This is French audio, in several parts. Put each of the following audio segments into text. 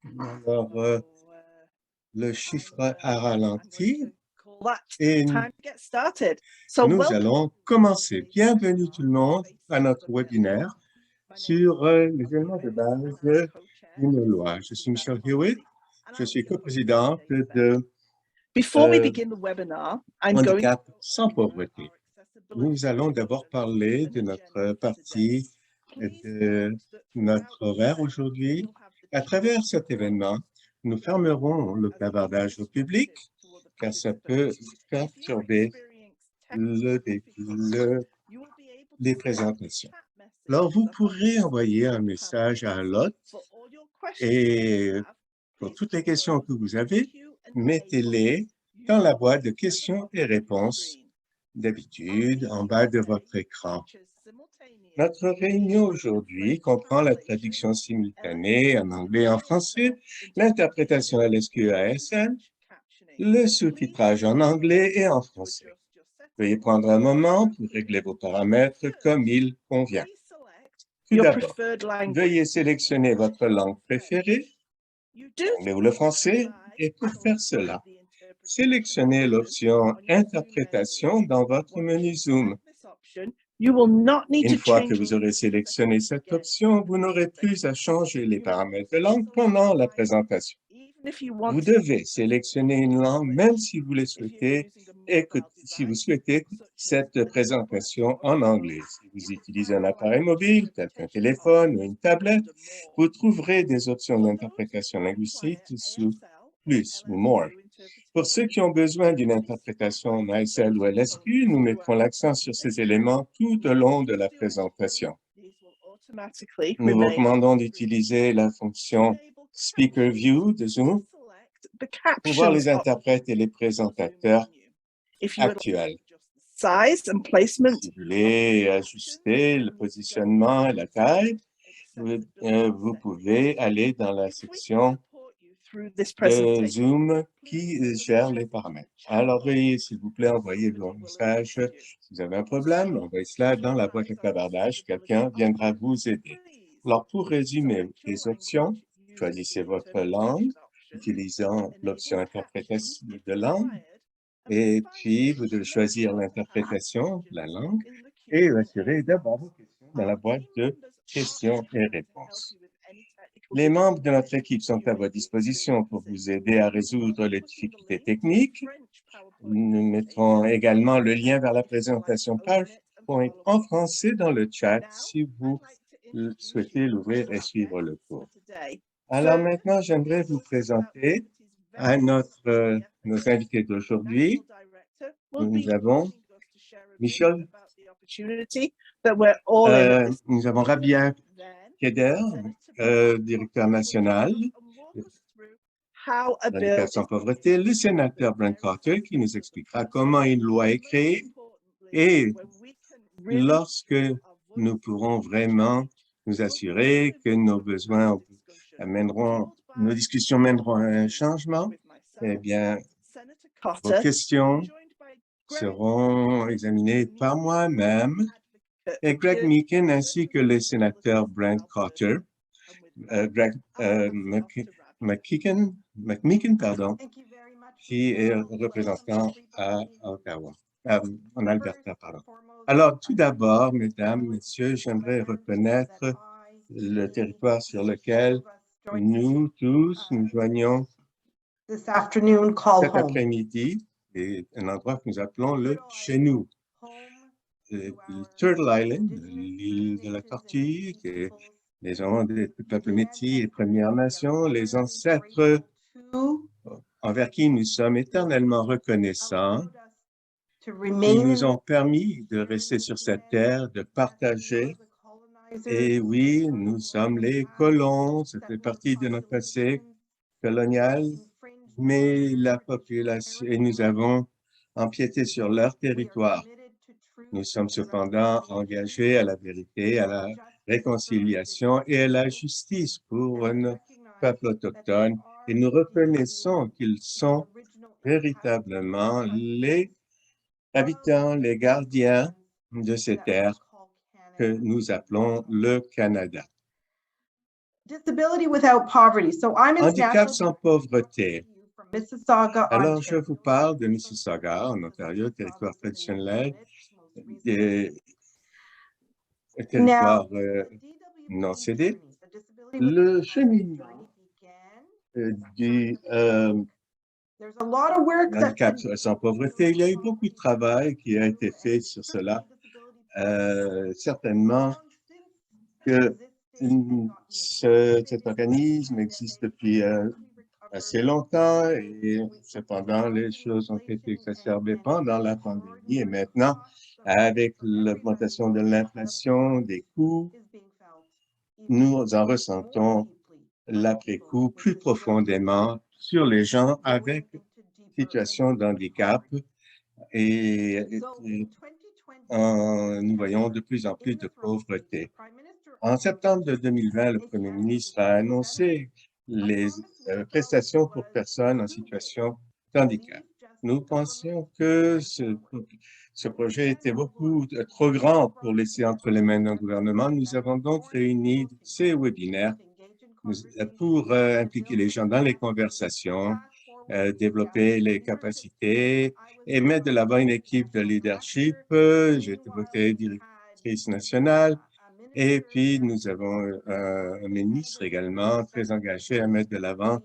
Alors, le chiffre a ralenti et nous allons commencer. Bienvenue tout le monde à notre webinaire sur les éléments de base d'une loi. Je suis Michelle Hewitt, je suis coprésidente de Handicap sans pauvreté. Nous allons d'abord parler de notre partie de notre horaire aujourd'hui. À travers cet événement, nous fermerons le bavardage au public car ça peut perturber les présentations. Alors, vous pourrez envoyer un message à l'hôte et pour toutes les questions que vous avez, mettez-les dans la boîte de questions et réponses d'habitude en bas de votre écran. Notre réunion aujourd'hui comprend la traduction simultanée en anglais et en français, l'interprétation à l'SQASN, le sous-titrage en anglais et en français. Veuillez prendre un moment pour régler vos paramètres comme il convient. Tout d'abord, veuillez sélectionner votre langue préférée, l'anglais ou le français, et pour faire cela, sélectionnez l'option « Interprétation » dans votre menu Zoom. Une fois que vous aurez sélectionné cette option, vous n'aurez plus à changer les paramètres de langue pendant la présentation. Vous devez sélectionner une langue même si vous souhaitez écouter cette présentation en anglais. Si vous utilisez un appareil mobile, tel qu'un téléphone ou une tablette, vous trouverez des options d'interprétation linguistique sous plus ou more. Pour ceux qui ont besoin d'une interprétation en ASL ou LSQ, nous mettrons l'accent sur ces éléments tout au long de la présentation. Nous vous recommandons d'utiliser la fonction Speaker View de Zoom pour voir les interprètes et les présentateurs actuels. Si vous voulez ajuster le positionnement et la taille, vous pouvez aller dans la section de Zoom qui gère les paramètres. Alors, veuillez, s'il vous plaît, envoyer vos messages. Si vous avez un problème, envoyez cela dans la boîte de clavardage. Quelqu'un viendra vous aider. Alors, pour résumer les options, choisissez votre langue, utilisant l'option interprétation de langue. Et puis, vous devez choisir l'interprétation de la langue et assurer d'abord vos questions dans la boîte de questions et réponses. Les membres de notre équipe sont à votre disposition pour vous aider à résoudre les difficultés techniques. Nous mettrons également le lien vers la présentation PowerPoint en français dans le chat si vous souhaitez l'ouvrir et suivre le cours. Alors maintenant, j'aimerais vous présenter à nos invités d'aujourd'hui. Nous avons Michel, nous avons Rabia Keder, directeur national d'Handicap sans pauvreté, le sénateur Brent Carter qui nous expliquera comment une loi est créée et lorsque nous pourrons vraiment nous assurer que nos besoins nos discussions mèneront à un changement, eh bien, vos questions seront examinées par moi-même et Greg Meekin ainsi que le sénateur Brent Carter. Greg McMeekin, pardon, qui est représentant à Ottawa, en Alberta, pardon. Alors, tout d'abord, mesdames, messieurs, j'aimerais reconnaître le territoire sur lequel nous tous nous joignons cet après-midi, et un endroit que nous appelons le chez nous. Le Turtle Island, l'île de la Tortue, qui est les gens des peuples métis et Premières Nations, les ancêtres envers qui nous sommes éternellement reconnaissants, qui nous ont permis de rester sur cette terre, de partager. Et oui, nous sommes les colons, ça fait partie de notre passé colonial, mais la population, et nous avons empiété sur leur territoire. Nous sommes cependant engagés à la vérité, à la réconciliation et à la justice pour nos peuples autochtones et nous reconnaissons qu'ils sont véritablement les habitants, les gardiens de ces terres que nous appelons le Canada. Handicap sans pauvreté. Alors, je vous parle de Mississauga, en Ontario, territoire traditionnel, territoire non cédé. Le cheminement du handicap sans pauvreté, il y a eu beaucoup de travail qui a été fait sur cela. Certainement que cet organisme existe depuis assez longtemps et cependant, les choses ont été exacerbées pendant la pandémie et maintenant, avec l'augmentation de l'inflation, des coûts, nous en ressentons l'après-coup plus profondément sur les gens avec situation d'handicap et nous voyons de plus en plus de pauvreté. En septembre de 2020, le Premier ministre a annoncé les prestations pour personnes en situation de handicap. Nous pensions que ce projet était beaucoup trop grand pour laisser entre les mains d'un gouvernement. Nous avons donc réuni ces webinaires pour impliquer les gens dans les conversations, développer les capacités et mettre de l'avant une équipe de leadership. J'ai été directrice nationale et puis nous avons un ministre également très engagé à mettre de l'avant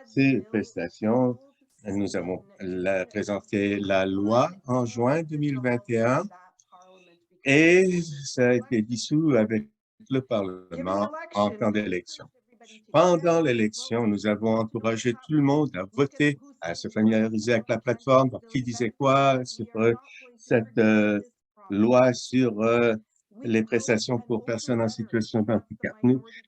ces prestations. Nous avons présenté la loi en juin 2021 et ça a été dissous avec le Parlement en temps d'élection. Pendant l'élection, nous avons encouragé tout le monde à voter, à se familiariser avec la plateforme, qui disait quoi sur cette loi sur les prestations pour personnes en situation de handicap.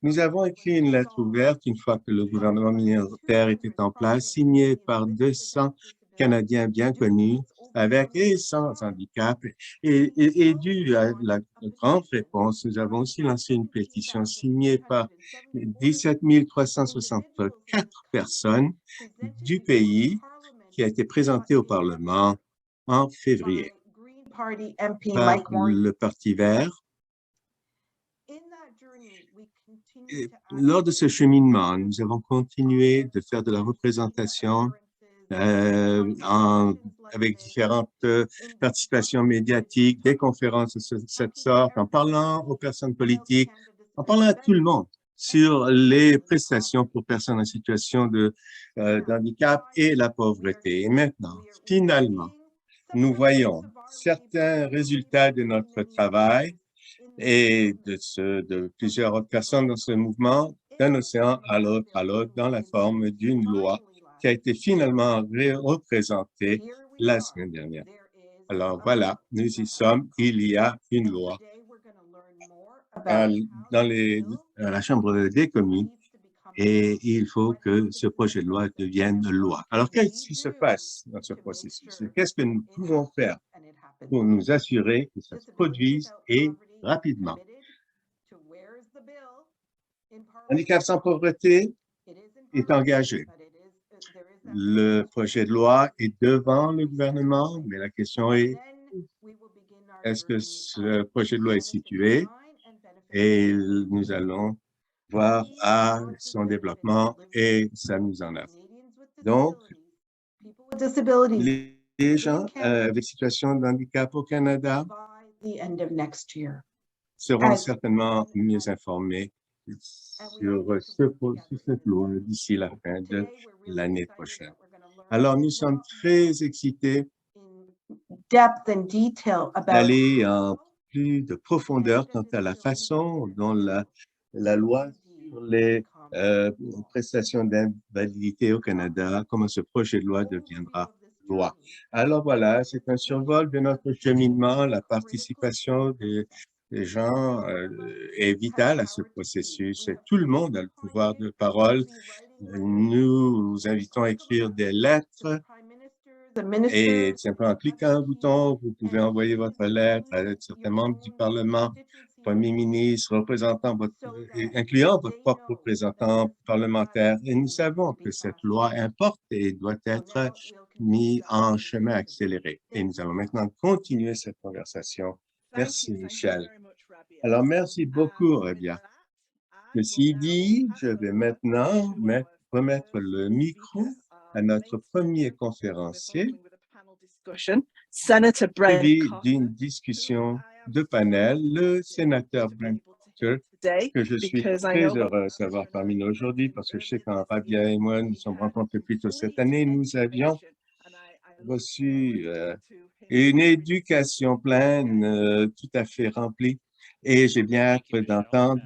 Nous avons écrit une lettre ouverte une fois que le gouvernement minoritaire était en place, signée par 200 Canadiens bien connus, avec et sans handicap. Et dû à la grande réponse, nous avons aussi lancé une pétition signée par 17 364 personnes du pays qui a été présentée au Parlement en février par le Parti vert. Et lors de ce cheminement, nous avons continué de faire de la représentation avec différentes participations médiatiques, des conférences de cette sorte, en parlant aux personnes politiques, en parlant à tout le monde sur les prestations pour personnes en situation de handicap et la pauvreté. Et maintenant, finalement, nous voyons certains résultats de notre travail et de plusieurs autres personnes dans ce mouvement, d'un océan à l'autre, dans la forme d'une loi qui a été finalement représentée la semaine dernière. Alors voilà, nous y sommes, il y a une loi à la Chambre des communes et il faut que ce projet de loi devienne loi. Alors, qu'est-ce qui se passe dans ce processus? Qu'est-ce que nous pouvons faire pour nous assurer que ça se produise et rapidement? Handicap sans pauvreté est engagé. Le projet de loi est devant le gouvernement, mais la question est, est-ce que ce projet de loi est situé? Et nous allons voir à son développement et sa mise en œuvre. Donc, les gens avec situation de handicap au Canada seront certainement mieux informés sur cette loi d'ici la fin de l'année prochaine. Alors, nous sommes très excités d'aller en plus de profondeur quant à la façon dont la loi sur les prestations d'invalidité au Canada, comment ce projet de loi deviendra loi. Alors voilà, c'est un survol de notre cheminement, la participation des gens est vitale à ce processus et tout le monde a le pouvoir de parole. Nous vous invitons à écrire des lettres et simplement en cliquant un bouton, vous pouvez envoyer votre lettre à certains membres du Parlement, Premier ministre, incluant votre propre représentant parlementaire. Et nous savons que cette loi importe et doit être mise en chemin accéléré. Et nous allons maintenant continuer cette conversation. Merci, Michel. Alors, merci beaucoup, Rabia. Ceci dit, je vais maintenant remettre le micro à notre premier conférencier, suivi d'une discussion de panel, le sénateur Brent Carter, que je suis très heureux d'avoir parmi nous aujourd'hui parce que je sais qu'en Rabia et moi, nous sommes rencontrés plus tôt cette année, nous avions reçu une éducation pleine, tout à fait remplie, et j'ai bien hâte d'entendre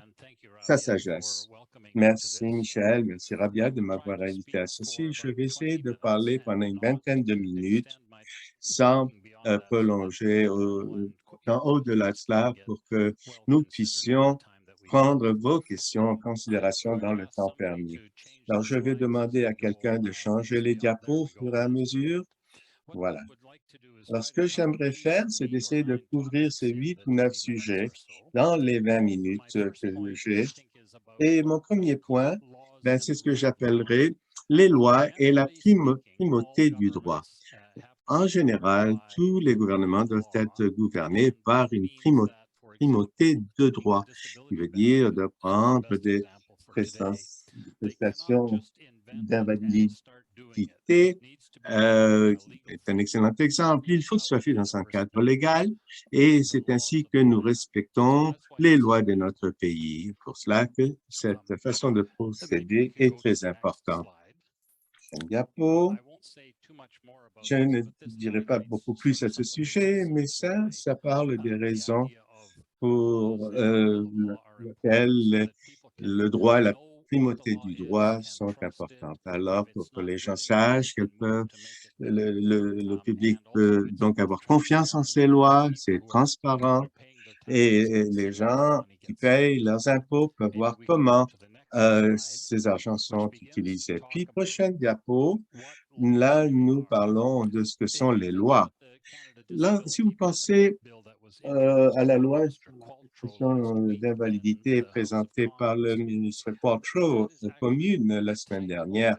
sa sagesse. Merci Michel, merci Rabia de m'avoir invité à ceci. Je vais essayer de parler pendant une vingtaine de minutes sans prolonger au-delà de cela pour que nous puissions prendre vos questions en considération dans le temps permis. Alors, je vais demander à quelqu'un de changer les diapos au fur et à mesure. Voilà. Alors, ce que j'aimerais faire, c'est d'essayer de couvrir ces 8 ou 9 sujets dans les 20 minutes que j'ai. Et mon premier point, ben, c'est ce que j'appellerais les lois et la primauté du droit. En général, tous les gouvernements doivent être gouvernés par une primauté de droit, qui veut dire de prendre des prestations d'invalidité est un excellent exemple. Il faut que ce soit fait dans un cadre légal et c'est ainsi que nous respectons les lois de notre pays. Pour cela que cette façon de procéder est très importante. Prochaine diapo. Je ne dirai pas beaucoup plus à ce sujet, mais ça parle des raisons pour lesquelles le droit, la primauté du droit sont importantes. Alors, pour que les gens sachent qu'elles peuvent, le public peut donc avoir confiance en ces lois, c'est transparent, et les gens qui payent leurs impôts peuvent voir comment ces argents sont utilisés. Puis, prochaine diapo, là, nous parlons de ce que sont les lois. Là, si vous pensez à la loi sur la prestation d'invalidité présentée par le ministre Qualtrough aux communes la semaine dernière,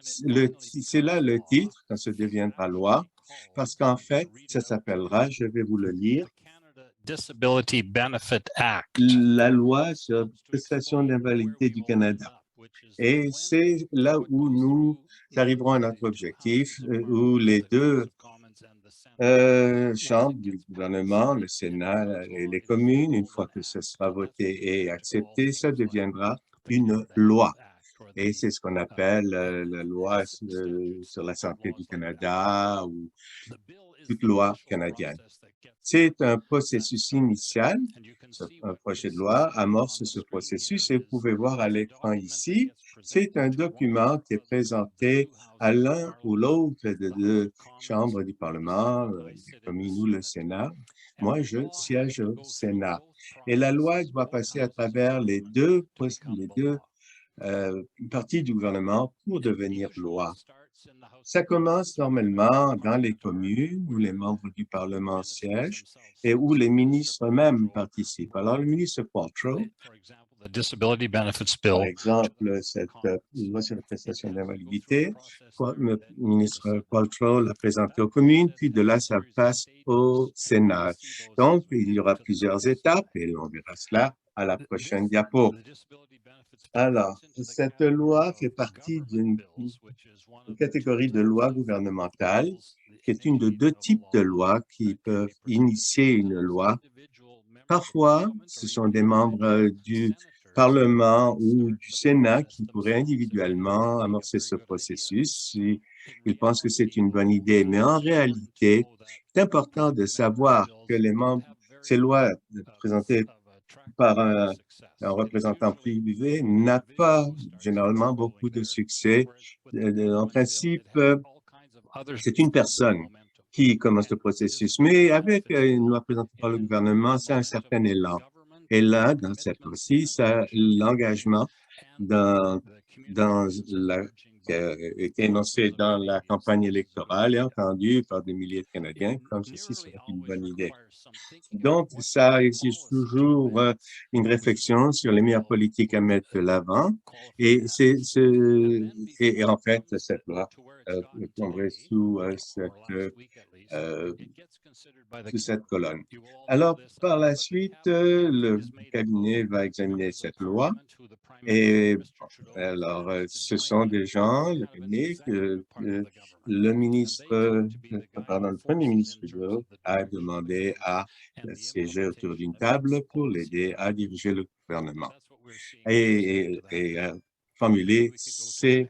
c'est là le titre, quand ça deviendra loi, parce qu'en fait, ça s'appellera, je vais vous le lire, Disability Benefit Act. la loi sur la prestation d'invalidité du Canada. Et c'est là où nous arriverons à notre objectif, où les deux chambres du gouvernement, le Sénat et les communes, une fois que ce sera voté et accepté, ça deviendra une loi. Et c'est ce qu'on appelle la loi sur la santé du Canada ou toute loi canadienne. C'est un processus initial. Un projet de loi amorce ce processus et vous pouvez voir à l'écran ici, c'est un document qui est présenté à l'un ou l'autre des deux chambres du Parlement, les communes ou le Sénat. Moi, je siège au Sénat. Et la loi doit passer à travers les deux parties du gouvernement pour devenir loi. Ça commence normalement dans les communes où les membres du Parlement siègent et où les ministres eux-mêmes participent. Alors, le ministre Qualtrough, par exemple, cette loi sur la prestation d'invalidité, le ministre Qualtrough l'a présentée aux communes, puis de là, ça passe au Sénat. Donc, il y aura plusieurs étapes et on verra cela à la prochaine diapo. Alors, cette loi fait partie d'une catégorie de lois gouvernementales, qui est une de deux types de lois qui peuvent initier une loi. Parfois, ce sont des membres du Parlement ou du Sénat qui pourraient individuellement amorcer ce processus si ils pensent que c'est une bonne idée. Mais en réalité, c'est important de savoir que ces lois présentées par un représentant privé n'a pas généralement beaucoup de succès. En principe, c'est une personne qui commence le processus, mais avec une loi présentée par le gouvernement, c'est un certain élan. Et là, dans cette loi-ci, l'engagement qui a été énoncé dans la campagne électorale et entendu par des milliers de Canadiens, comme ceci serait une bonne idée. Donc, ça exige toujours une réflexion sur les meilleures politiques à mettre de l'avant. Et en fait, cette loi tomberait sous cette de cette colonne. Alors, par la suite, le cabinet va examiner cette loi et alors, ce sont des gens, le cabinet, que le ministre, pardon, le premier ministre Trudeau a demandé à siéger autour d'une table pour l'aider à diriger le gouvernement et à formuler ses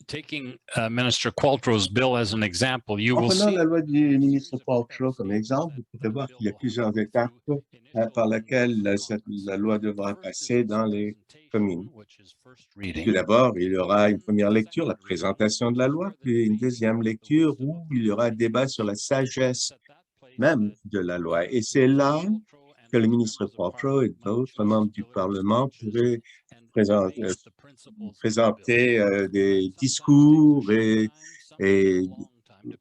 Taking Minister Qualtrough's bill as an example, you En will prenant see la loi du ministre Qualtrough comme exemple, vous pouvez voir qu'il y a plusieurs étapes par lesquelles la loi devra passer dans les communes. Tout d'abord, il y aura une première lecture, la présentation de la loi, puis une deuxième lecture où il y aura débat sur la sagesse même de la loi. Et c'est là que le ministre Qualtrough et d'autres membres du Parlement pourraient présenter des discours et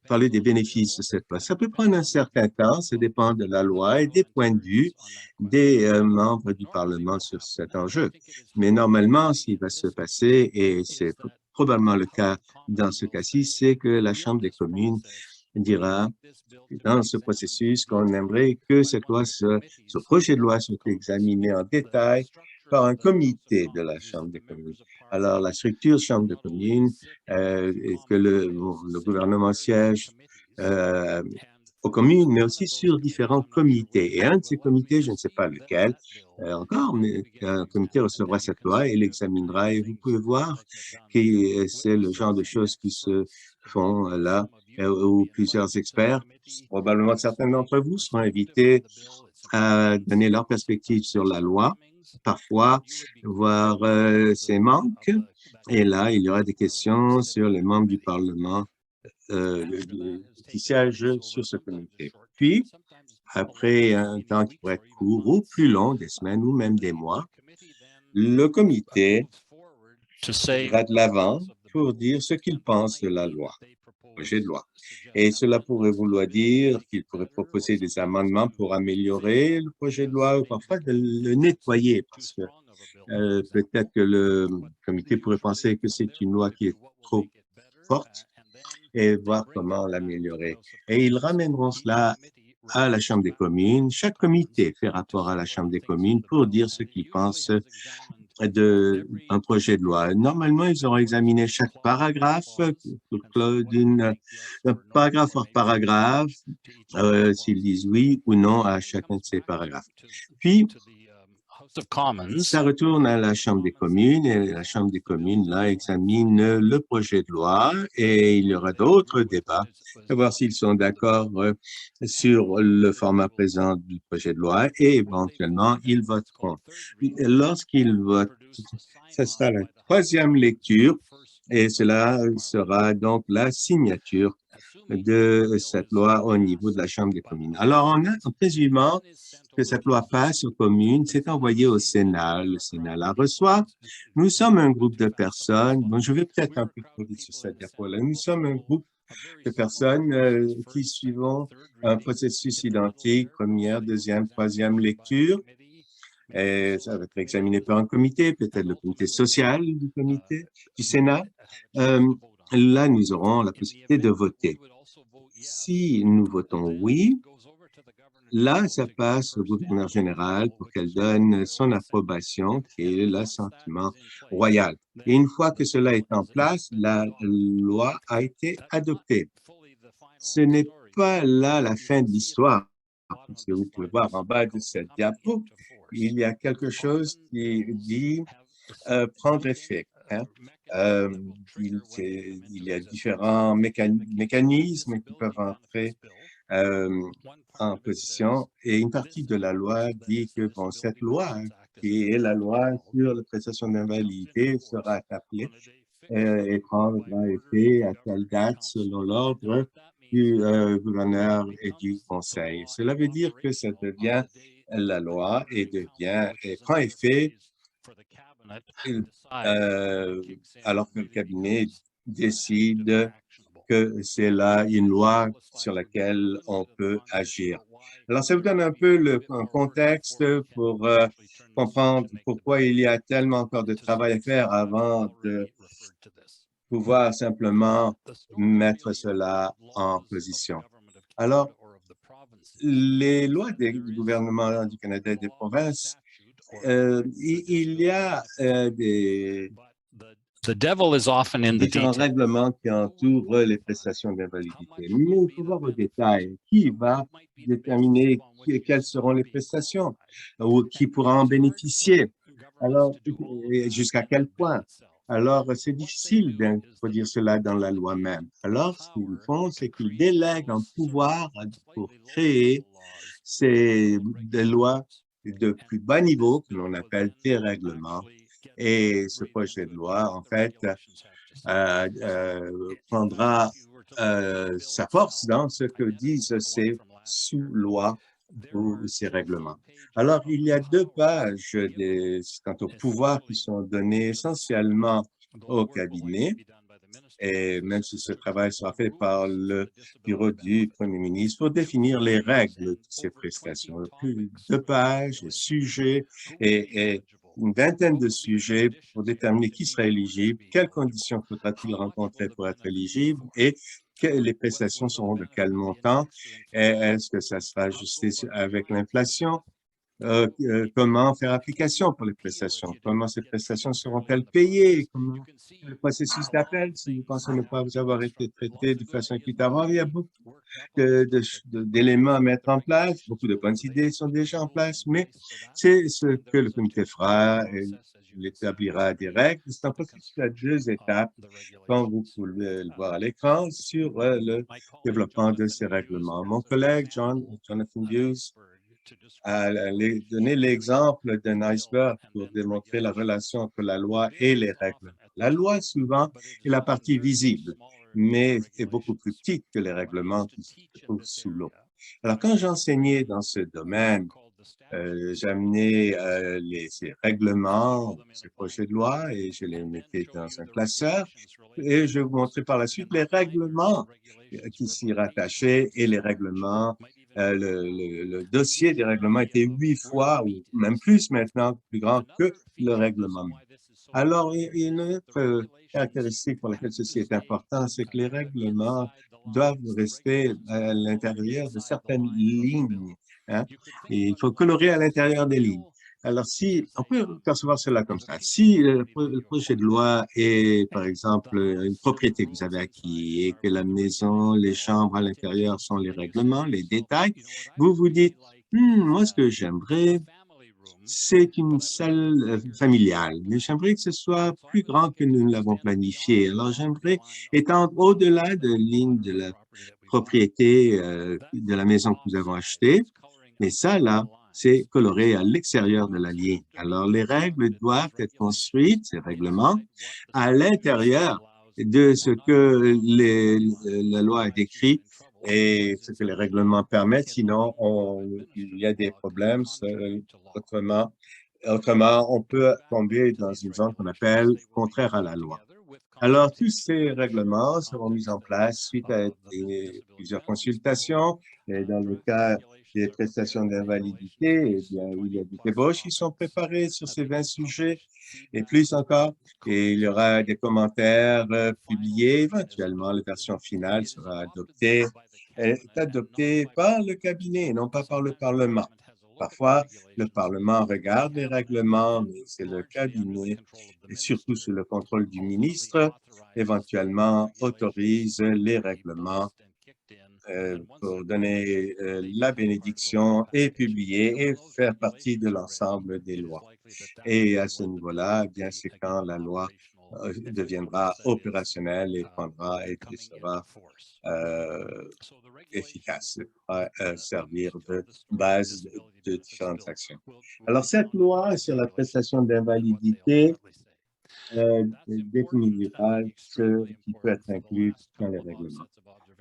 parler des bénéfices de cette loi. Ça peut prendre un certain temps, ça dépend de la loi et des points de vue des membres du Parlement sur cet enjeu. Mais normalement, ce qui va se passer, et c'est probablement le cas dans ce cas-ci, c'est que la Chambre des communes dira dans ce processus qu'on aimerait que ce projet de loi soit examiné en détail par un comité de la Chambre des communes. Alors, la structure Chambre des communes est que le gouvernement siège aux communes, mais aussi sur différents comités. Et un de ces comités, je ne sais pas lequel encore, mais un comité recevra cette loi et l'examinera. Et vous pouvez voir que c'est le genre de choses qui se font là, où plusieurs experts, probablement certains d'entre vous, seront invités à donner leur perspective sur la loi, parfois voir ses manques. Et là, il y aura des questions sur les membres du Parlement qui siègent sur ce comité. Puis, après un temps qui pourrait être court ou plus long, des semaines ou même des mois, le comité ira de l'avant pour dire ce qu'il pense de la loi, projet de loi. Et cela pourrait vouloir dire qu'il pourrait proposer des amendements pour améliorer le projet de loi ou parfois de le nettoyer parce que peut-être que le comité pourrait penser que c'est une loi qui est trop forte et voir comment l'améliorer. Et ils ramèneront cela à la Chambre des communes. Chaque comité fait rapport à la Chambre des communes pour dire ce qu'il pense d'un projet de loi. Normalement, ils auront examiné chaque paragraphe, paragraphe par paragraphe, s'ils disent oui ou non à chacun de ces paragraphes. Puis, ça retourne à la Chambre des communes et la Chambre des communes, là, examine le projet de loi et il y aura d'autres débats pour voir s'ils sont d'accord sur le format présent du projet de loi et éventuellement, ils voteront. Lorsqu'ils votent, ça sera la troisième lecture et cela sera donc la signature de cette loi au niveau de la Chambre des communes. Alors, en présumant que cette loi passe aux communes, c'est envoyé au Sénat. Le Sénat la reçoit. Nous sommes un groupe de personnes. Bon, je vais peut-être un peu trop vite sur cette diapo-là. Nous sommes un groupe de personnes qui suivons un processus identique, première, deuxième, troisième lecture. Et ça va être examiné par un comité, peut-être le comité social du Sénat. Là, nous aurons la possibilité de voter. Si nous votons oui, là, ça passe au gouverneur général pour qu'elle donne son approbation, qui est l'assentiment royal. Et une fois que cela est en place, la loi a été adoptée. Ce n'est pas là la fin de l'histoire, parce que vous pouvez voir en bas de cette diapo, il y a quelque chose qui dit prendre effet. Hein. Il y a différents mécanismes qui peuvent entrer en position et une partie de la loi dit que bon, cette loi, qui est la loi sur la prestation d'invalidité, sera appelée et prendra effet à telle date selon l'ordre du gouverneur et du conseil. Cela veut dire que ça devient la loi et prend effet alors que le cabinet décide que c'est là une loi sur laquelle on peut agir. Alors, ça vous donne un peu un contexte pour comprendre pourquoi il y a tellement encore de travail à faire avant pouvoir simplement mettre cela en position. Alors, les lois du gouvernement du Canada et des provinces, il y a des différents règlements qui entourent les prestations d'invalidité. Mais il faut voir au détail qui va déterminer quelles seront les prestations ou qui pourra en bénéficier. Alors, jusqu'à quel point? Alors, c'est difficile d'introduire cela dans la loi même. Alors, ce qu'ils font, c'est qu'ils délèguent un pouvoir pour créer des lois de plus bas niveau que l'on appelle des règlements. Et ce projet de loi, en fait, prendra sa force dans ce que disent ces sous-lois ou ces règlements. Alors, il y a 2 pages quant aux pouvoirs qui sont donnés essentiellement au cabinet, et même si ce travail sera fait par le bureau du Premier ministre pour définir les règles de ces prestations. Plus 2 pages, sujets et une vingtaine de sujets pour déterminer qui sera éligible, quelles conditions faudra-t-il rencontrer pour être éligible et les prestations seront de quel montant, est-ce que ça sera ajusté avec l'inflation, comment faire application pour les prestations, comment ces prestations seront-elles payées, comment le processus d'appel, si vous pensez ne pas vous avoir été traité de façon équitable. Il y a beaucoup d'éléments à mettre en place, beaucoup de bonnes idées sont déjà en place, mais c'est ce que le comité fera, et il établira des règles. C'est un processus à 2 étapes, comme vous pouvez le voir à l'écran, sur le développement de ces règlements. Mon collègue Jonathan Hughes a donné l'exemple d'un iceberg pour démontrer la relation entre la loi et les règlements. La loi, souvent, est la partie visible, mais est beaucoup plus petite que les règlements qui se trouvent sous l'eau. Alors, quand j'enseignais dans ce domaine, j'amenais ces règlements, ces projets de loi, et je les mettais dans un classeur, et je vous montrais par la suite les règlements qui s'y rattachaient et les règlements. Le dossier des règlements était 8 fois, ou même plus maintenant, plus grand que le règlement même. Alors, il y a une autre caractéristique pour laquelle ceci est important, c'est que les règlements doivent rester à l'intérieur de certaines lignes, hein, et il faut colorer à l'intérieur des lignes. Alors, si on peut percevoir cela comme ça, si le projet de loi est, par exemple, une propriété que vous avez acquis et que la maison, les chambres à l'intérieur sont les règlements, les détails, vous vous dites, moi, ce que j'aimerais, c'est une salle familiale, mais j'aimerais que ce soit plus grand que nous l'avons planifié. Alors, j'aimerais étendre au-delà de ligne de la propriété de la maison que nous avons achetée. Mais ça, là, c'est coloré à l'extérieur de la ligne. Alors, les règles doivent être construites, ces règlements, à l'intérieur de ce que la loi a décrit et ce que les règlements permettent. Sinon, il y a des problèmes. Autrement, on peut tomber dans une zone qu'on appelle contraire à la loi. Alors, tous ces règlements seront mis en place suite à plusieurs consultations. Et dans le cas des prestations d'invalidité, eh bien, il y a des débauches qui sont préparées sur ces 20 sujets et plus encore. Et il y aura des commentaires publiés. Éventuellement, la version finale sera adoptée, est adoptée par le cabinet et non pas par le Parlement. Parfois, le Parlement regarde les règlements, mais c'est le cabinet, et surtout sous le contrôle du ministre, éventuellement autorise les règlements pour donner la bénédiction et publier et faire partie de l'ensemble des lois. Et à ce niveau-là, eh bien, c'est quand la loi deviendra opérationnelle et prendra et sera efficace, servir de base de différentes actions. Alors, cette loi sur la prestation d'invalidité définira ce qui peut être inclus dans les règlements.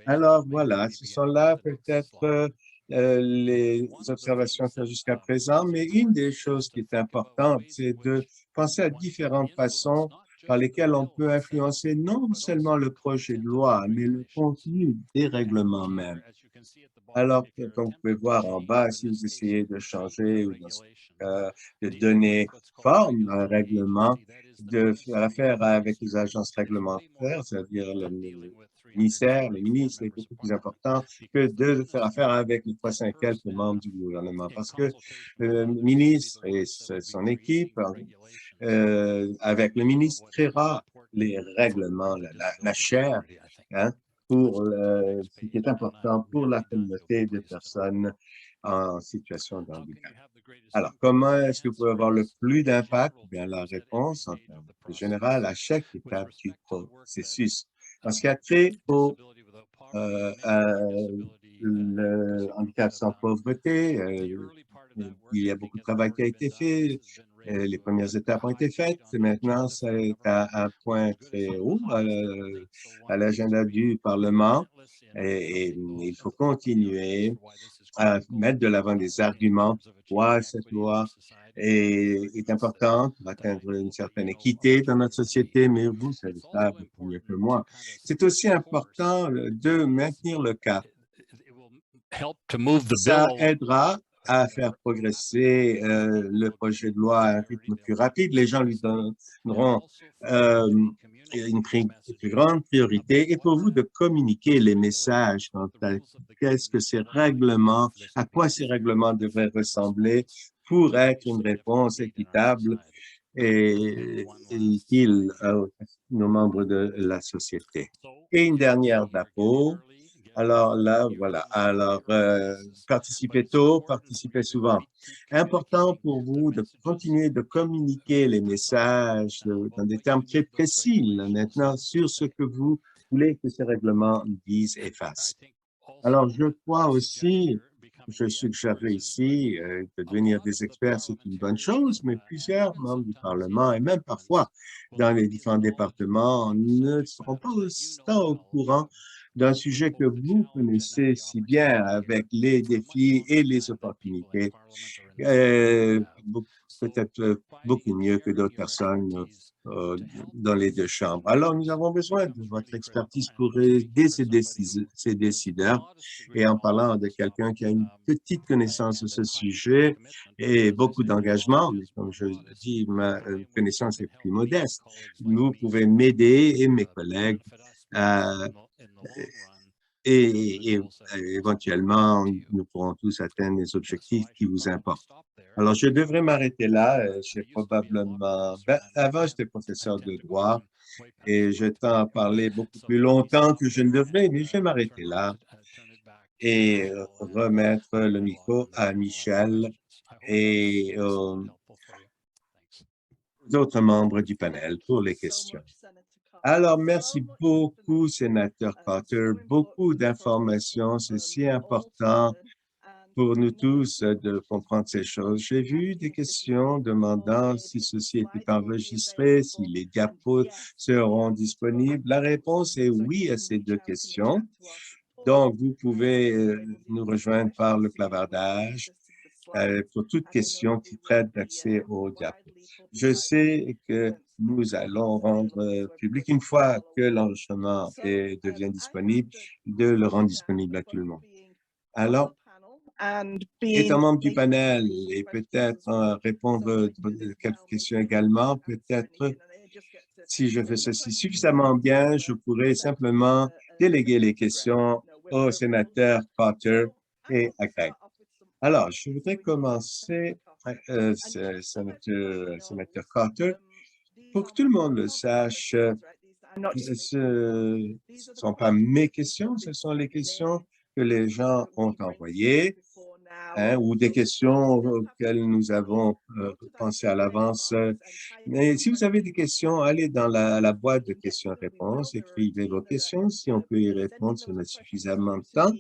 Alors, voilà, ce sont là peut-être les observations faites jusqu'à présent, mais une des choses qui est importante, c'est de penser à différentes façons par lesquelles on peut influencer non seulement le projet de loi, mais le contenu des règlements même. Alors, comme vous pouvez voir en bas, si vous essayez de changer ou de donner forme à un règlement, de faire affaire avec les agences réglementaires, c'est-à-dire le ministère, le ministre est beaucoup plus important que de faire affaire avec les 300 et quelques membres du gouvernement, parce que le ministre et son équipe, avec le ministre, créera les règlements, la chair, hein, pour ce qui est important pour la communauté de personnes en situation de handicap. Alors, comment est-ce que vous pouvez avoir le plus d'impact? Bien, la réponse, en termes général, à chaque étape du processus. En ce qui a trait au le handicap sans pauvreté, il y a beaucoup de travail qui a été fait. Les premières étapes ont été faites. Maintenant, c'est à un point très haut à l'agenda du Parlement. Et il faut continuer à mettre de l'avant des arguments pourquoi cette loi est importante pour atteindre une certaine équité dans notre société, mais vous savez ça beaucoup mieux que moi. C'est aussi important de maintenir le cap. Ça aidera à faire progresser le projet de loi à un rythme plus rapide. Les gens lui donneront une plus grande priorité et pour vous de communiquer les messages quant à qu'est-ce que ces règlements, à quoi ces règlements devraient ressembler pour être une réponse équitable et utile à nos membres de la société. Et une dernière d'appôt. Alors là, voilà. Alors, participez tôt, participez souvent. Important pour vous de continuer de communiquer les messages dans des termes très précis maintenant sur ce que vous voulez que ces règlements disent et fassent. Alors, je crois aussi, je suggérerais ici de devenir des experts, c'est une bonne chose, mais plusieurs membres du Parlement et même parfois dans les différents départements ne seront pas autant au courant d'un sujet que vous connaissez si bien avec les défis et les opportunités, peut-être beaucoup mieux que d'autres personnes dans les deux chambres. Alors, nous avons besoin de votre expertise pour aider ces décideurs. Et en parlant de quelqu'un qui a une petite connaissance de ce sujet et beaucoup d'engagement, mais comme je dis, ma connaissance est plus modeste, vous pouvez m'aider et mes collègues et éventuellement, nous pourrons tous atteindre les objectifs qui vous importent. Alors, je devrais m'arrêter là. J'ai probablement... avant, j'étais professeur de droit et je tends à parler beaucoup plus longtemps que je ne devrais, mais je vais m'arrêter là et remettre le micro à Michel et aux autres membres du panel pour les questions. Alors, merci beaucoup, sénateur Carter. Beaucoup d'informations, c'est si important pour nous tous de comprendre ces choses. J'ai vu des questions demandant si ceci était enregistré, si les diapos seront disponibles. La réponse est oui à ces deux questions. Donc, vous pouvez nous rejoindre par le clavardage pour toute question qui traite d'accès aux diapos. Je sais que nous allons rendre public, une fois que l'enregistrement devient disponible, de le rendre disponible à tout le monde. Alors, étant membre du panel et peut-être répondre à quelques questions également, peut-être si je fais ceci suffisamment bien, je pourrais simplement déléguer les questions au sénateur Carter et à Greg. Alors, je voudrais commencer, sénateur Carter, pour que tout le monde le sache, ce ne sont pas mes questions, ce sont les questions que les gens ont envoyées, hein, ou des questions auxquelles nous avons pensé à l'avance. Mais si vous avez des questions, allez dans la boîte de questions-réponses, écrivez vos questions. Si on peut y répondre, si on a suffisamment de temps.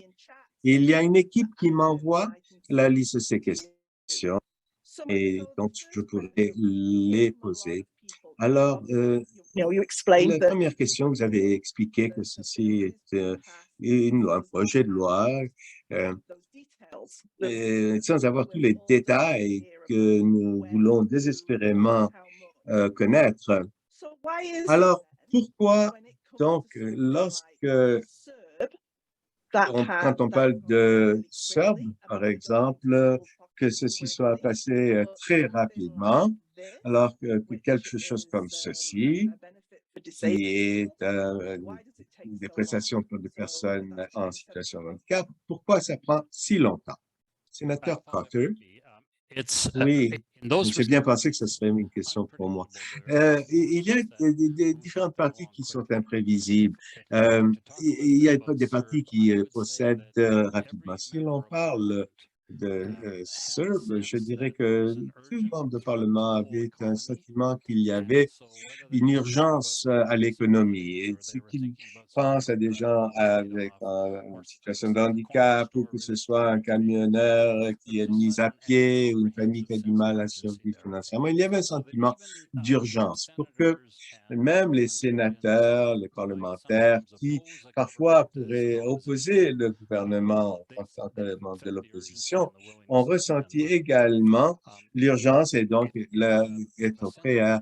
Il y a une équipe qui m'envoie la liste de ces questions et donc je pourrais les poser. Alors, la première question, vous avez expliqué que ceci est un projet de loi sans avoir tous les détails que nous voulons désespérément connaître. Alors, pourquoi donc, lorsque Quand on parle de SERB, par exemple, que ceci soit passé très rapidement, alors que quelque chose comme ceci, qui est des prestations pour des personnes en situation de handicap, pourquoi ça prend si longtemps? Sénateur Carter. Oui, j'ai bien pensé que ce serait une question pour moi. Il y a des différentes parties qui sont imprévisibles. Il y a des parties qui procèdent rapidement. Si l'on parle de CERB, je dirais que tout le membre de Parlement avait un sentiment qu'il y avait une urgence à l'économie. Et ce qu'ils pensent à des gens avec une situation de handicap ou que ce soit un camionneur qui est mis à pied ou une famille qui a du mal à survivre financièrement, il y avait un sentiment d'urgence pour que même les sénateurs, les parlementaires qui parfois pourraient opposer le gouvernement en tant que membre de l'opposition, ont ressenti également l'urgence et donc être prêts à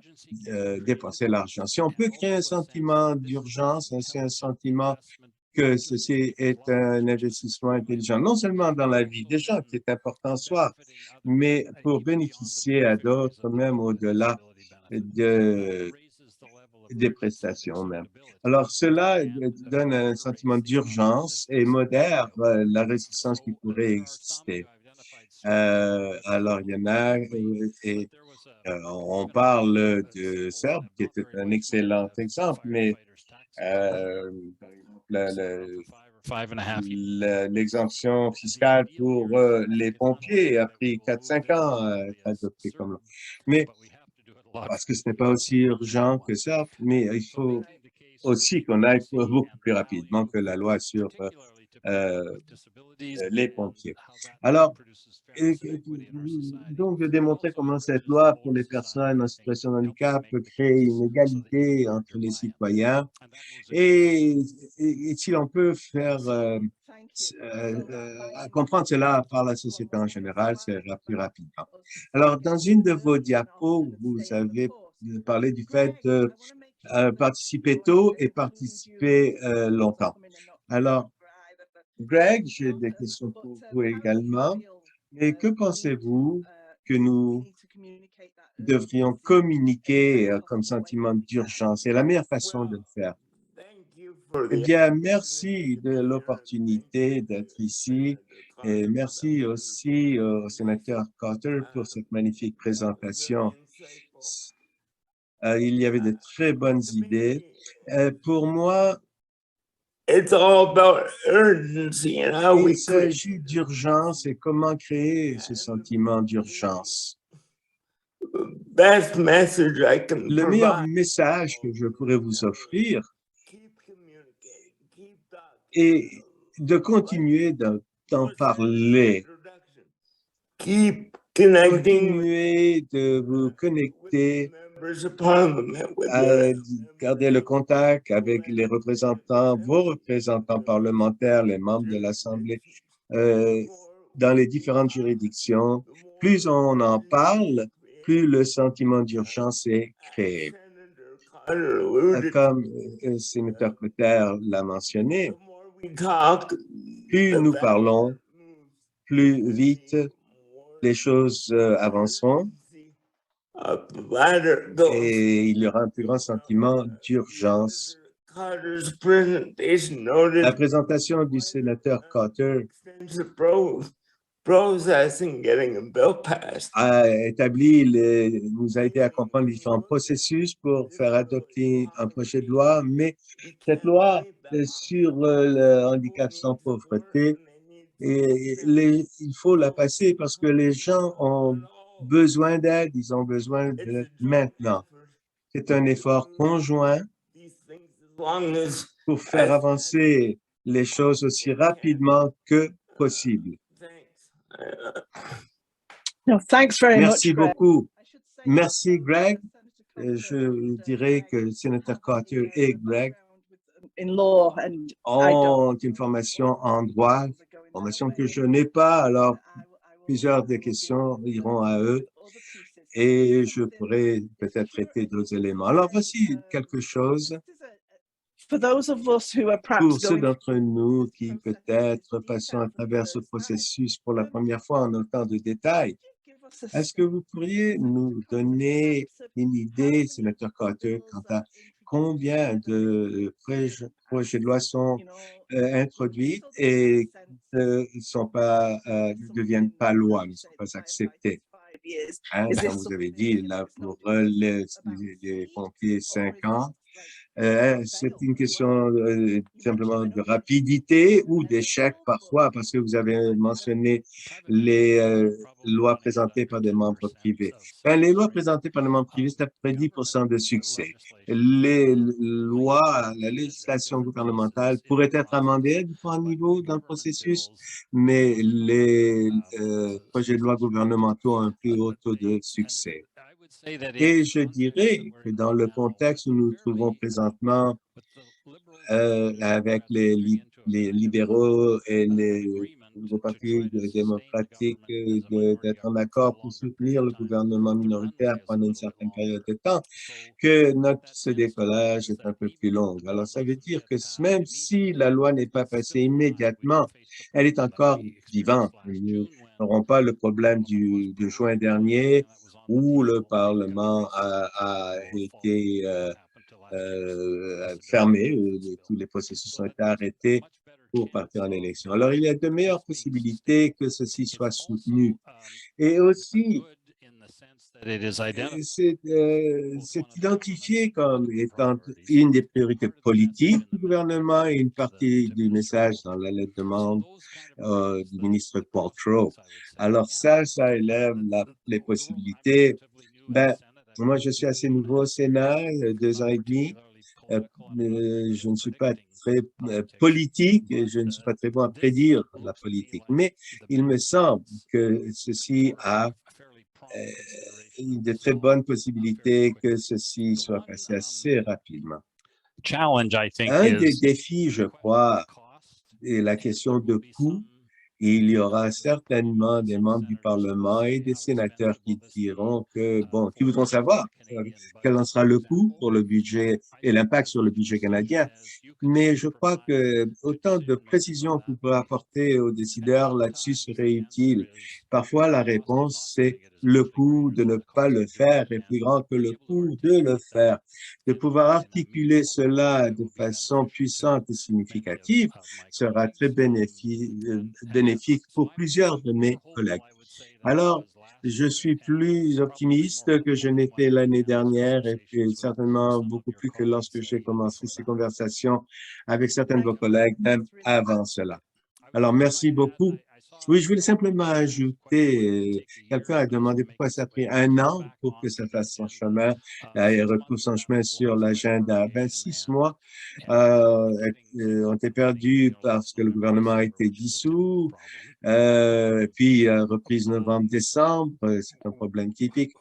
dépenser l'argent. Si on peut créer un sentiment d'urgence, c'est un sentiment que ceci est un investissement intelligent, non seulement dans la vie des gens, qui est important en soi, mais pour bénéficier à d'autres, même au-delà des prestations même. Alors, cela donne un sentiment d'urgence et modère la résistance qui pourrait exister. Alors, il y en a, et on parle de Serbe, qui était un excellent exemple, mais l'exemption fiscale pour les pompiers a pris 4-5 ans à être adoptée comme loi. Mais parce que ce n'est pas aussi urgent que ça, mais il faut aussi qu'on aille beaucoup plus rapidement que la loi sur les pompiers. Alors, donc, de démontrer comment cette loi pour les personnes en situation de handicap peut créer une égalité entre les citoyens et si l'on peut faire comprendre cela par la société en général, c'est plus rapidement. Alors, dans une de vos diapos, vous avez parlé du fait de participer tôt et participer longtemps. Alors, Greg, j'ai des questions pour vous également. Et que pensez-vous que nous devrions communiquer comme sentiment d'urgence? Et la meilleure façon de le faire. Eh bien, merci de l'opportunité d'être ici et merci aussi au sénateur Carter pour cette magnifique présentation. Il y avait de très bonnes idées. Pour moi, il s'agit d'urgence et comment créer ce sentiment d'urgence. Le meilleur message que je pourrais vous offrir est de continuer d'en parler. Continuez de vous connecter, à garder le contact avec les représentants, vos représentants parlementaires, les membres de l'Assemblée, dans les différentes juridictions. Plus on en parle, plus le sentiment d'urgence est créé. Comme le sénateur Cotter l'a mentionné, plus nous parlons, plus vite les choses avanceront et il y aura un plus grand sentiment d'urgence. La présentation du sénateur Carter a nous a aidé à comprendre les différents processus pour faire adopter un projet de loi, mais cette loi sur le handicap sans pauvreté, il faut la passer parce que les gens ont besoin d'aide, ils ont besoin d'aide maintenant. C'est un effort conjoint pour faire avancer les choses aussi rapidement que possible. Merci beaucoup. Merci, Greg. Je dirais que le sénateur Carter et Greg ont une formation en droit, formation que je n'ai pas, alors plusieurs des questions iront à eux et je pourrais peut-être traiter d'autres éléments. Alors, voici quelque chose Pour ceux d'entre nous qui peut-être passons à travers ce processus pour la première fois en autant de détails, est-ce que vous pourriez nous donner une idée, sénateur Carter, quant à combien de projets de loi sont introduits et ne ne deviennent pas loi, ne sont pas acceptés? Hein, comme vous avez dit, là, pour les pompiers, 5 ans. C'est une question simplement de rapidité ou d'échec parfois, parce que vous avez mentionné les lois présentées par des membres privés. Les lois présentées par des membres privés, c'est à peu près 10% de succès. Les lois, la législation gouvernementale pourrait être amendée à différents niveaux dans le processus, mais les projets de loi gouvernementaux ont un plus haut taux de succès. Et je dirais que dans le contexte où nous nous trouvons présentement, avec les libéraux et les partis démocratiques, d'être en accord pour soutenir le gouvernement minoritaire pendant une certaine période de temps, que ce décollage est un peu plus long. Alors, ça veut dire que même si la loi n'est pas passée immédiatement, elle est encore vivante. Nous n'aurons pas le problème de juin dernier où le Parlement a été fermé, où tous les processus ont été arrêtés pour partir en élection. Alors, il y a de meilleures possibilités que ceci soit soutenu. Et aussi, c'est identifié comme étant une des priorités politiques du gouvernement et une partie du message dans la lettre de demande du ministre Qualtrough. Alors ça élève les possibilités. Moi, je suis assez nouveau au Sénat, 2 ans et demi. Je ne suis pas très politique et je ne suis pas très bon à prédire la politique, mais il me semble que ceci a de très bonnes possibilités que ceci soit passé assez rapidement. Un des défis, je crois, est la question de coût. Il y aura certainement des membres du Parlement et des sénateurs qui diront qui voudront savoir quel en sera le coût pour le budget et l'impact sur le budget canadien. Mais je crois que autant de précision que vous pouvez apporter aux décideurs là-dessus serait utile. Parfois, la réponse, c'est le coût de ne pas le faire est plus grand que le coût de le faire. De pouvoir articuler cela de façon puissante et significative sera très bénéfique pour plusieurs de mes collègues. Alors, je suis plus optimiste que je n'étais l'année dernière et puis certainement beaucoup plus que lorsque j'ai commencé ces conversations avec certains de vos collègues, même avant cela. Alors, merci beaucoup. Oui, je voulais simplement ajouter, quelqu'un a demandé pourquoi ça a pris 1 an pour que ça fasse son chemin et retrouve son chemin sur l'agenda. 6 mois ont été perdus parce que le gouvernement a été dissous, puis reprise novembre-décembre, c'est un problème typique.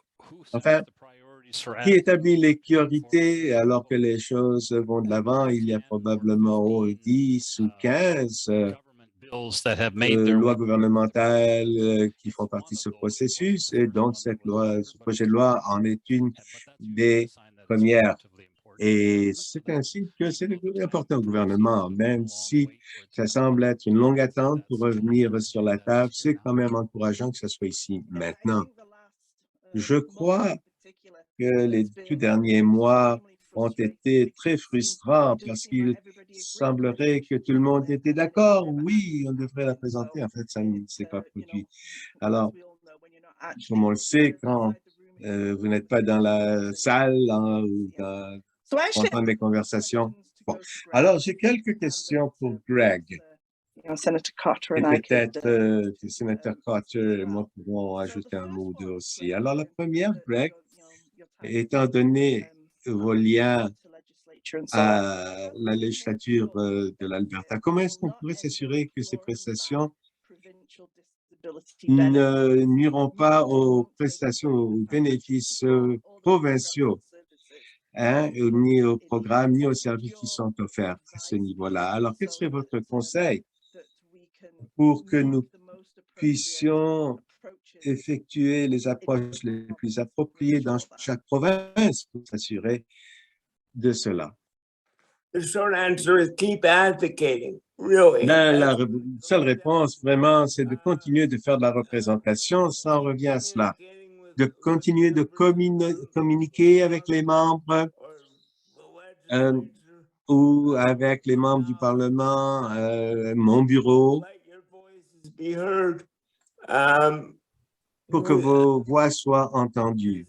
Enfin, qui établit les priorités alors que les choses vont de l'avant? Il y a probablement 10 ou 15 lois gouvernementales qui font partie de ce processus et donc ce projet de loi en est une des premières. Et c'est ainsi que c'est important au gouvernement, même si ça semble être une longue attente pour revenir sur la table, c'est quand même encourageant que ce soit ici maintenant. Je crois que les tout derniers mois ont été très frustrants parce qu'il semblerait que tout le monde était d'accord. Oui, on devrait la présenter. En fait, ça ne s'est pas produit. Alors, comme on le sait, quand vous n'êtes pas dans la salle ou entendre les conversations. Bon. Alors, j'ai quelques questions pour Greg. Et peut-être que le sénateur Carter et moi pourrons ajouter un mot ou deux aussi. Alors, la première, Greg, étant donné vos liens à la législature de l'Alberta, comment est-ce qu'on pourrait s'assurer que ces prestations ne nuiront pas aux prestations, aux bénéfices provinciaux, ni aux programmes, ni aux services qui sont offerts à ce niveau-là? Alors, quel serait votre conseil pour que nous puissions effectuer les approches les plus appropriées dans chaque province pour s'assurer de cela? The short answer is keep advocating, really. La seule réponse, vraiment, c'est de continuer de faire de la représentation. Ça en revient à cela. De continuer de communiquer avec les membres ou avec les membres du Parlement, mon bureau, pour que vos voix soient entendues.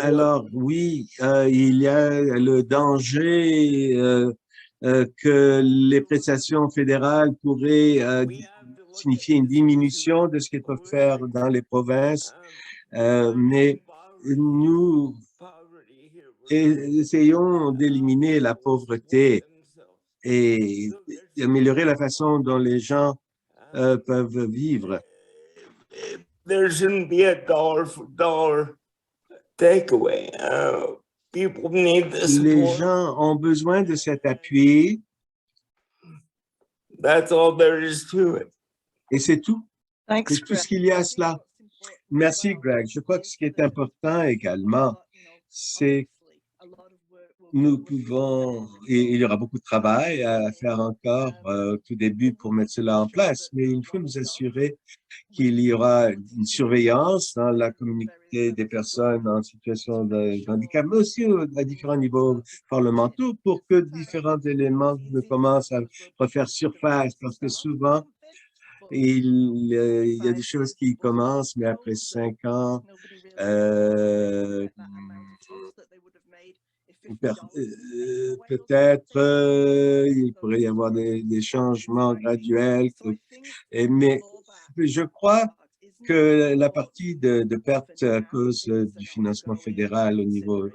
Alors, oui, il y a le danger que les prestations fédérales pourraient signifier une diminution de ce qu'elles peuvent faire dans les provinces, mais nous essayons d'éliminer la pauvreté et d'améliorer la façon dont les gens peuvent vivre. There shouldn't be a dollar for dollar takeaway. People need the support. Les gens ont besoin de cet appui. That's all there is to it. Et c'est tout. Thanks, C'est tout ce qu'il y a à cela. Merci, Greg. Je crois que ce qui est important également, c'est nous pouvons, et il y aura beaucoup de travail à faire encore au tout début pour mettre cela en place, mais il faut nous assurer qu'il y aura une surveillance dans la communauté des personnes en situation de handicap, mais aussi à différents niveaux parlementaux pour que différents éléments ne commencent à refaire surface, parce que souvent, il y a des choses qui commencent, mais après 5 ans, peut-être il pourrait y avoir des changements graduels, mais je crois que la partie de perte à cause du financement fédéral au niveau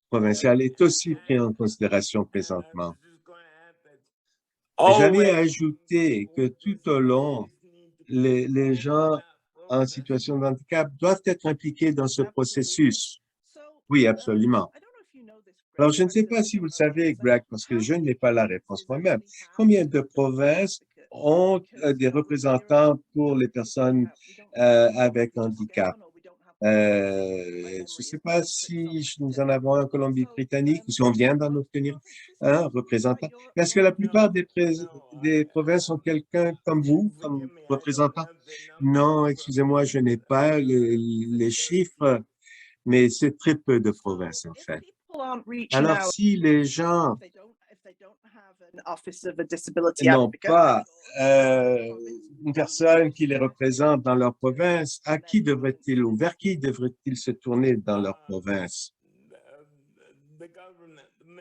provincial est aussi prise en considération présentement. J'allais ajouter que tout au long, les gens en situation de handicap doivent être impliqués dans ce processus. Oui, absolument. Alors, je ne sais pas si vous le savez, Greg, parce que je n'ai pas la réponse moi-même. Combien de provinces ont des représentants pour les personnes avec handicap? Je ne sais pas si nous en avons en Colombie-Britannique ou si on vient d'en obtenir un représentant. Est-ce que la plupart des provinces ont quelqu'un comme vous, comme représentant? Non, excusez-moi, je n'ai pas les chiffres, mais c'est très peu de provinces, en fait. Alors, si les gens n'ont pas une personne qui les représente dans leur province, à qui devrait-il ou vers qui devrait-il se tourner dans leur province?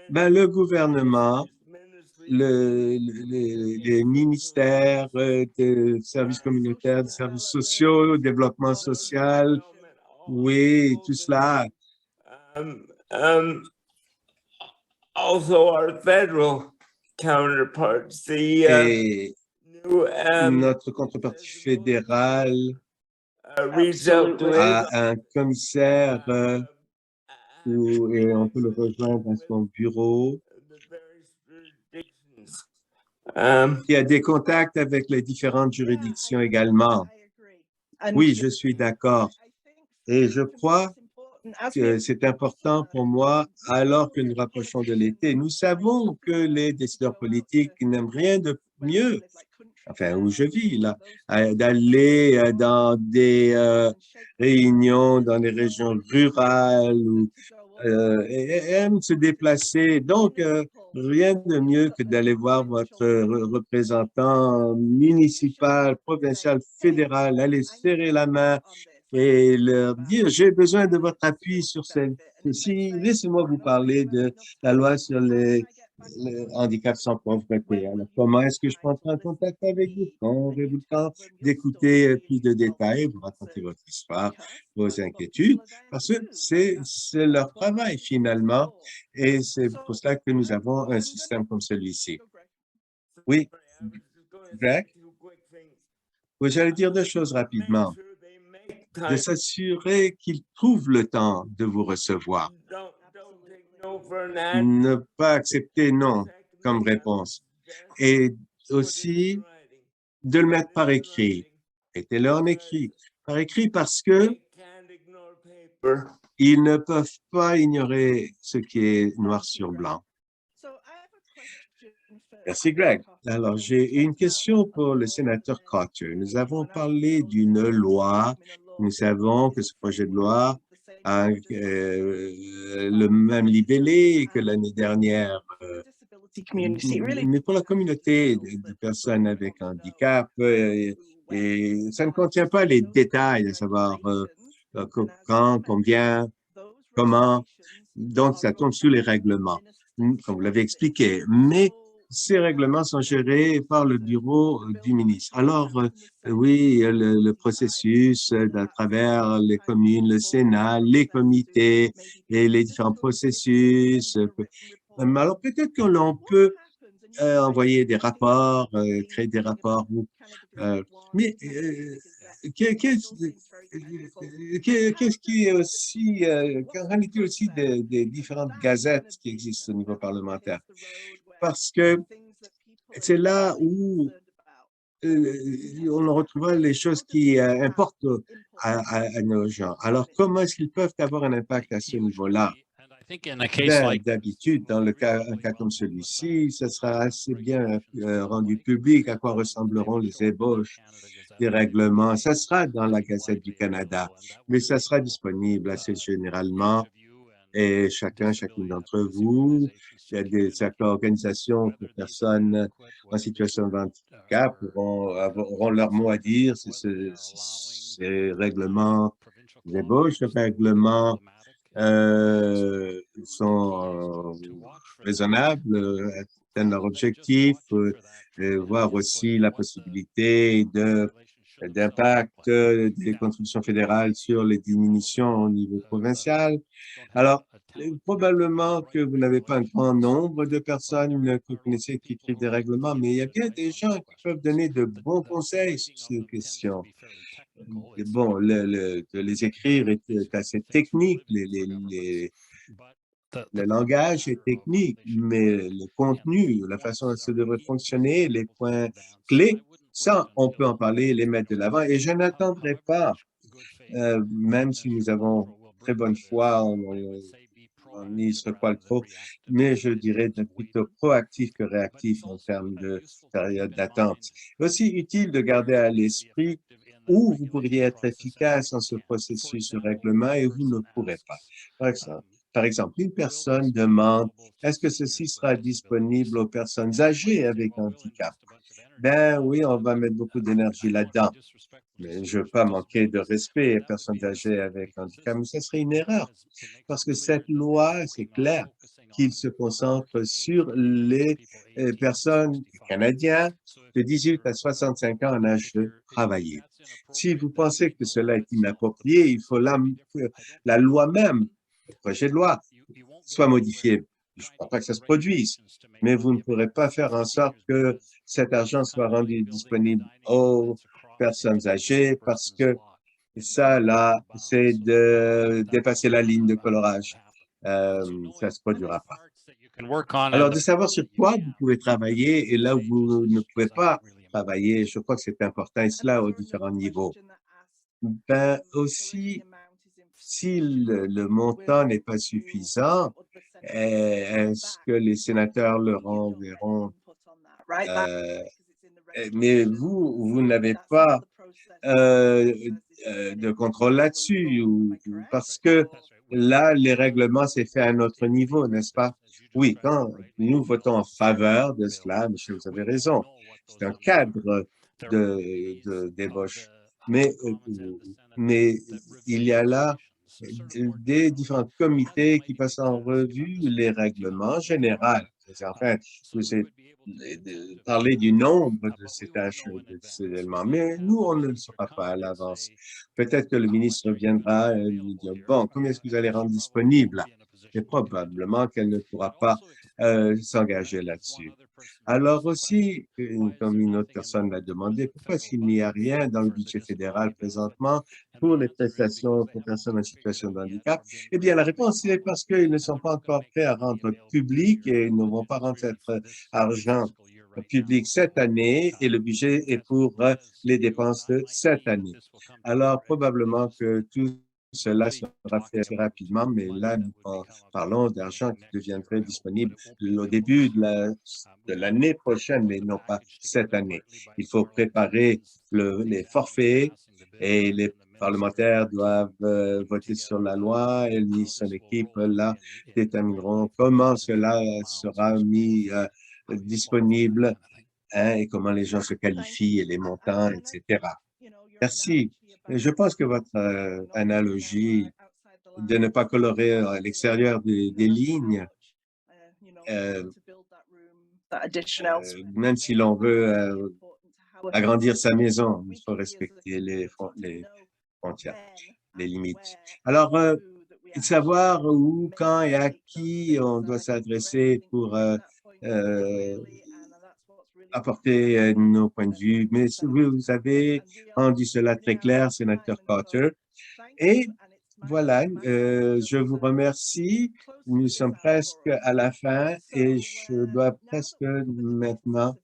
Ben, le gouvernement, les ministères des services communautaires, des services sociaux, développement social, oui, tout cela. Also our federal counterparts, Et notre contrepartie fédérale a un commissaire et on peut le rejoindre à son bureau qui a des contacts avec les différentes juridictions également. Oui, je suis d'accord. Et je crois que c'est important pour moi, alors que nous rapprochons de l'été. Nous savons que les décideurs politiques n'aiment rien de mieux, enfin, où je vis, là, d'aller dans des réunions dans les régions rurales ou aiment se déplacer. Donc, rien de mieux que d'aller voir votre représentant municipal, provincial, fédéral, aller serrer la main et leur dire, j'ai besoin de votre appui sur ceci. Laissez-moi vous parler de la loi sur les handicaps sans pauvreté. Alors, comment est-ce que je peux entrer en contact avec vous? Quand aurez-vous le temps d'écouter plus de détails, vous raconter votre histoire, vos inquiétudes, parce que c'est leur travail finalement, et c'est pour cela que nous avons un système comme celui-ci. Oui, Greg? Oui, j'allais dire 2 choses rapidement. De s'assurer qu'ils trouvent le temps de vous recevoir. Ne pas accepter non comme réponse. Et aussi de le mettre par écrit. Mettez-le en écrit. Par écrit parce que Ils ne peuvent pas ignorer ce qui est noir sur blanc. Merci, Greg. Alors, j'ai une question pour le sénateur Cotter. Nous avons parlé d'une loi. Nous savons que ce projet de loi a le même libellé que l'année dernière. Mais pour la communauté de personnes avec handicap, et ça ne contient pas les détails, à savoir quand, combien, comment. Donc, ça tombe sous les règlements, comme vous l'avez expliqué. Mais ces règlements sont gérés par le bureau du ministre. Alors, oui, le processus à travers les communes, le Sénat, les comités et les différents processus. Alors, peut-être que l'on peut envoyer des rapports, créer des rapports. Mais qu'est-ce qui est aussi, qu'en est-il aussi des différentes gazettes qui existent au niveau parlementaire? Parce que c'est là où on retrouvera les choses qui importent à nos gens. Alors, comment est-ce qu'ils peuvent avoir un impact à ce niveau-là? D'habitude, dans un cas comme celui-ci, ce sera assez bien rendu public à quoi ressembleront les ébauches des règlements. Ça sera dans la Gazette du Canada, mais ça sera disponible assez généralement et chacune d'entre vous, il y a des organisations pour personnes en situation de handicap auront leur mot à dire. Ces règlements, les ébauches de règlements sont raisonnables, atteignent leur objectif, voir aussi la possibilité d'impact des contributions fédérales sur les diminutions au niveau provincial. Alors, probablement que vous n'avez pas un grand nombre de personnes que vous connaissez qui écrivent des règlements, mais il y a bien des gens qui peuvent donner de bons conseils sur ces questions. Bon, de les écrire est assez technique, le langage est technique, mais le contenu, la façon dont ça devrait fonctionner, les points clés, ça, on peut en parler et les mettre de l'avant. Et je n'attendrai pas, même si nous avons très bonne foi en ministre Qualtrough, mais je dirais d'être plutôt proactif que réactif en termes de période d'attente. Aussi utile de garder à l'esprit où vous pourriez être efficace dans ce processus de règlement et vous ne pourrez pas. Par exemple, une personne demande, est-ce que ceci sera disponible aux personnes âgées avec handicap? Ben oui, on va mettre beaucoup d'énergie là-dedans. Mais je ne veux pas manquer de respect aux personnes âgées avec handicap, mais ce serait une erreur. Parce que cette loi, c'est clair qu'il se concentre sur les personnes canadiennes de 18 à 65 ans en âge de travailler. Si vous pensez que cela est inapproprié, il faut la loi même, le projet de loi, soit modifié. Je ne crois pas que ça se produise, mais vous ne pourrez pas faire en sorte que cet argent soit rendu disponible aux personnes âgées parce que ça, là, c'est de dépasser la ligne de colorage. Ça ne se produira pas. Alors, de savoir sur quoi vous pouvez travailler et là où vous ne pouvez pas travailler, je crois que c'est important, et cela aux différents niveaux. Ben, aussi, si le montant n'est pas suffisant, est-ce que les sénateurs le renverront? Mais vous n'avez pas de contrôle là-dessus, parce que là, les règlements, c'est fait à notre niveau, n'est-ce pas? Oui, quand nous votons en faveur de cela, Michel, vous avez raison, c'est un cadre d'ébauche. Mais il y a là des différents comités qui passent en revue les règlements généraux. Enfin, parler du nombre de ces tâches, de ces éléments, mais nous, on ne le saura pas à l'avance. Peut-être que le ministre viendra et nous dire, bon, combien est-ce que vous allez rendre disponible? Et probablement qu'elle ne pourra pas s'engager là-dessus. Alors aussi, comme une autre personne l'a demandé, pourquoi est-ce qu'il n'y a rien dans le budget fédéral présentement pour les prestations pour personnes en situation de handicap? Eh bien, la réponse est parce qu'ils ne sont pas encore prêts à rendre public et ils ne vont pas rendre cet argent public cette année et le budget est pour les dépenses de cette année. Alors, probablement que tout cela sera fait assez rapidement, mais là, nous parlons d'argent qui deviendrait disponible au début de l'année prochaine, mais non pas cette année. Il faut préparer les forfaits et les parlementaires doivent voter sur la loi et lui, son équipe, là, détermineront comment cela sera mis disponible hein, et comment les gens se qualifient et les montants, etc. Merci. Je pense que votre analogie de ne pas colorer à l'extérieur des lignes, même si l'on veut agrandir sa maison, il faut respecter les frontières, les limites. Alors, savoir où, quand et à qui on doit s'adresser pour apporter nos points de vue. Mais vous avez rendu cela très clair, sénateur Carter. Et voilà, je vous remercie. Nous sommes presque à la fin et je dois presque maintenant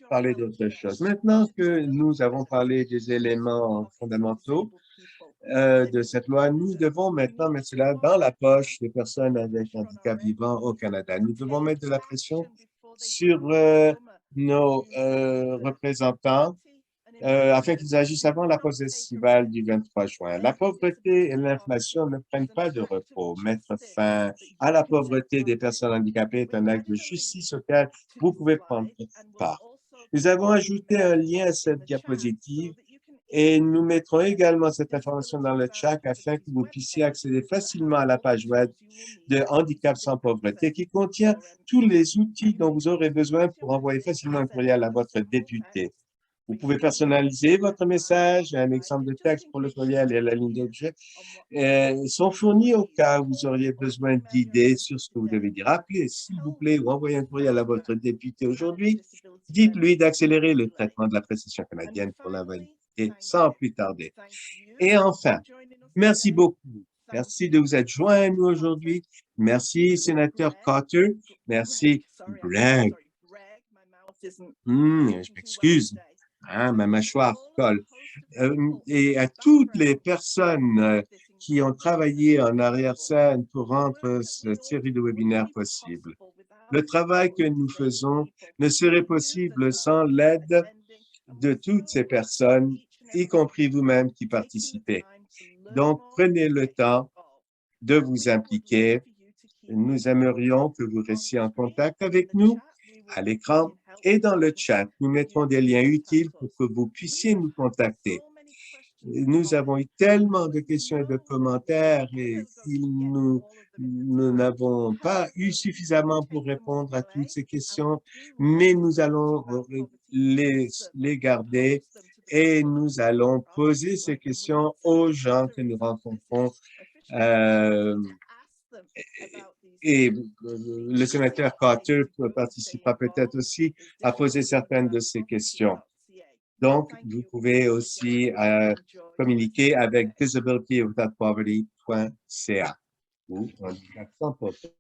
parler d'autre chose. Maintenant que nous avons parlé des éléments fondamentaux de cette loi, nous devons maintenant mettre cela dans la poche des personnes avec handicap vivant au Canada. Nous devons mettre de la pression sur nos représentants afin qu'ils agissent avant la pause estivale du 23 juin. La pauvreté et l'inflation ne prennent pas de repos. Mettre fin à la pauvreté des personnes handicapées est un acte de justice auquel vous pouvez prendre part. Nous avons ajouté un lien à cette diapositive et nous mettrons également cette information dans le chat afin que vous puissiez accéder facilement à la page web de Handicap sans pauvreté qui contient tous les outils dont vous aurez besoin pour envoyer facilement un courriel à votre député. Vous pouvez personnaliser votre message. Un exemple de texte pour le courriel et la ligne d'objet sont fournis au cas où vous auriez besoin d'idées sur ce que vous devez dire. Appelez, s'il vous plaît, ou envoyez un courriel à votre député aujourd'hui. Dites-lui d'accélérer le traitement de la prestation canadienne pour l'invalidité sans plus tarder. Et enfin, merci beaucoup. Merci de vous être joint à nous aujourd'hui. Merci, sénateur Carter. Merci, Greg. Je m'excuse. Hein, ma mâchoire colle. Et à toutes les personnes qui ont travaillé en arrière-scène pour rendre cette série de webinaires possible. Le travail que nous faisons ne serait possible sans l'aide de toutes ces personnes, y compris vous-même qui participez. Donc, prenez le temps de vous impliquer. Nous aimerions que vous restiez en contact avec nous à l'écran et dans le chat. Nous mettrons des liens utiles pour que vous puissiez nous contacter. Nous avons eu tellement de questions et de commentaires et nous n'avons pas eu suffisamment pour répondre à toutes ces questions, mais nous allons les garder et nous allons poser ces questions aux gens que nous rencontrons. Et le sénateur Carter participera peut-être aussi à poser certaines de ces questions. Donc, vous pouvez aussi communiquer avec disabilitywithoutpoverty.ca ou handicap sans pauvreté.